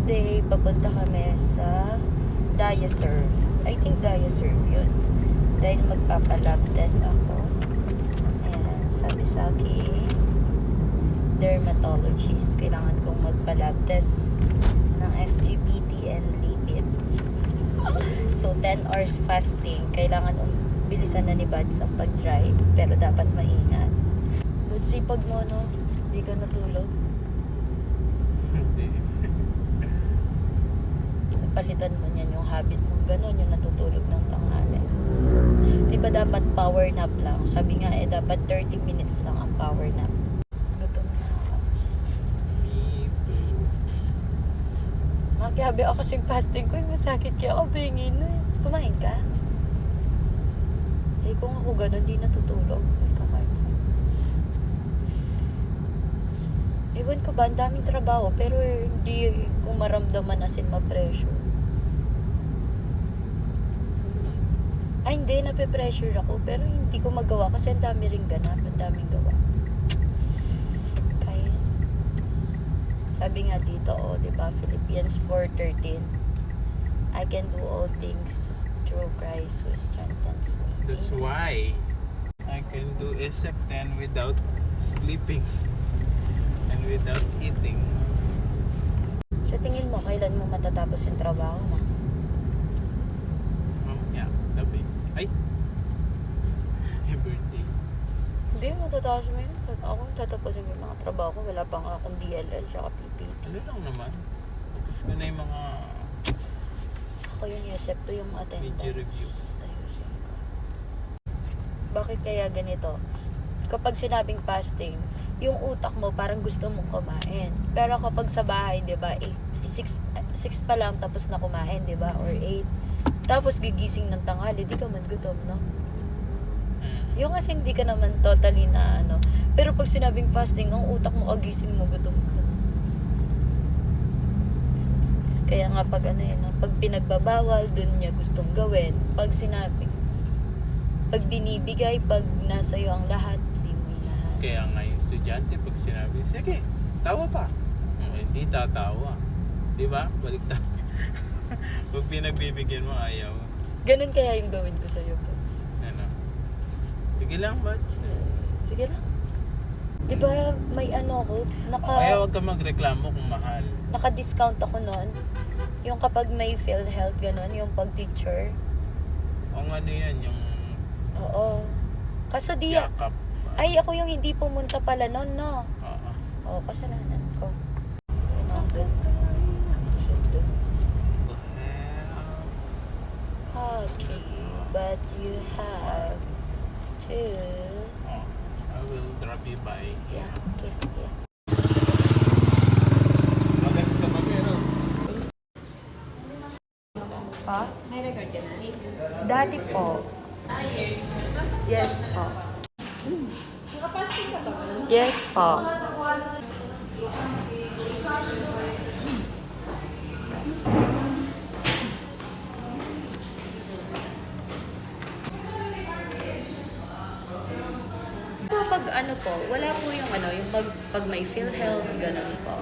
today, papunta kami sa Diaserve. I think Diaserve yun. Dahil magpapalab test ako. Ayan, sabi sa akin, dermatologist, kailangan kong magpalab test ng SGPT and lipids. So, 10 hours fasting. Kailangan bilisan na ni Bads ang pag-drive, pero dapat maingat. Bads, sipag mo, no? Hindi ka natulog. Hindi. Palitan mo niyan yung habit mo. Ganon, yung natutulog ng tanghali. Di ba dapat power nap lang? Sabi nga dapat 30 minutes lang ang power nap. Gutom na ako. Me too. Makihabi ako kasing fasting ko. Yung masakit kaya ako bingin na. Kumain ka? Eh kung ako ganon, di natutulog. Ay, kakain ako. Ewan ko ba, ang daming trabaho. Pero hindi ko maramdaman as in ma-pressure. Ay, hindi. Nape-pressure ako. Pero hindi ko magawa kasi ang dami ring ganap. Ang daming gawa. Kaya. Sabi nga dito, diba? Philippians 4:13. I can do all things through Christ who strengthens me. That's Amen. why I can do SF10 without sleeping and without eating. Sa tingin mo, kailan mo matatapos yung trabaho mo? Oh, yeah. Gabi. Ay! My birthday. Hindi, matatapos mo yun. Ako tatapusin ko yung mga trabaho ko. Wala pang akong DLL tsaka PPT. Ano lang naman. Tapos ko na yung mga Ako yung accept yung attendance. Video review. Ayusin ko. Bakit kaya ganito? Kapag sinabing fasting, yung utak mo parang gusto mong kumain. Pero kapag sa bahay, 'di ba? 6 pa lang tapos na kumain, 'di ba? Or 8. Tapos gigising ng tanghali, di ka man gutom, no? Yung kasi hindi ka naman totally na ano. Pero pag sinabing fasting, ang utak mo kagising mo, gutom ka. Kaya nga pag ano yun, pag pinagbabawal, dun niya gustong gawin. Pag sinabi, pag binibigay, pag nasa iyo ang lahat, hindi mo inahan. kaya nga yung estudyante pag sinabi, sige, tawa pa. Hindi tatawa. Di ba? Baliktad. Pag pinagbibigyan mo, ayaw. Ganun kaya yung gawin ko sa'yo, Buds. Ano? Sige lang, Buds. Sige lang. Di ba may ano ako, Kaya huwag ka magreklamo kung mahal. naka-discount ako noon. Yung kapag may PhilHealth, ganun, yung pag-teacher. O ano yan, yung Oo. Kaso di, yakap. ay ako yung hindi pumunta pala noon, no? Oo. Oo, kasalanan ko. Pinandun. Shoot dun. Okay, but you have to... Oh, I will drop you by. Yeah, okay, yeah. Maganda ka ba, pero? Pa? May record ka na? Dati po. Yes po. Nakapasting ka ba? Yes po. Pag ano po, wala po yung ano, yung pag may PhilHealth, ganun po.